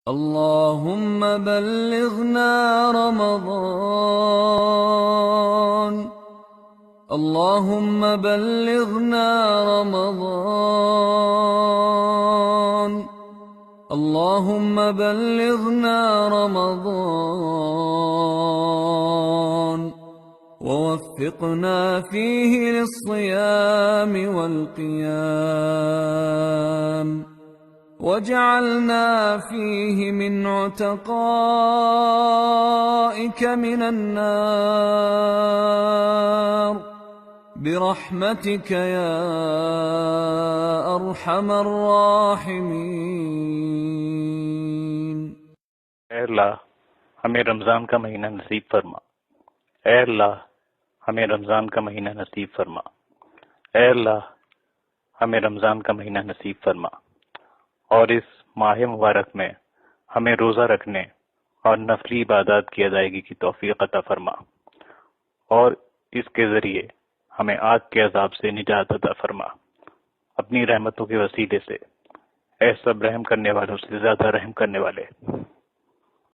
اللهم بلغنا رمضان. اللهم بلغنا رمضان. اللهم بلغنا رمضان ووفقنا فيه للصيام والقيام، واجعلنا فيه من عتقائك من النار برحمتك يا أرحم الراحمين. ऐ अल्लाह हमें रमजान का महीना नसीब फरमा। ऐ अल्लाह हमें रमजान का महीना नसीब फरमा। ऐ अल्लाह हमें रमजान का महीना नसीब फरमा और इस माह मुबारक में हमें रोजा रखने और नफली इबादत की अदायगी की तौफीक अता फरमा और इसके जरिए हमें आग के अजाब से निजात अता फरमा अपनी रहमतों के वसीले से। ऐ सब रहम करने वालों से ज्यादा रहम करने वाले।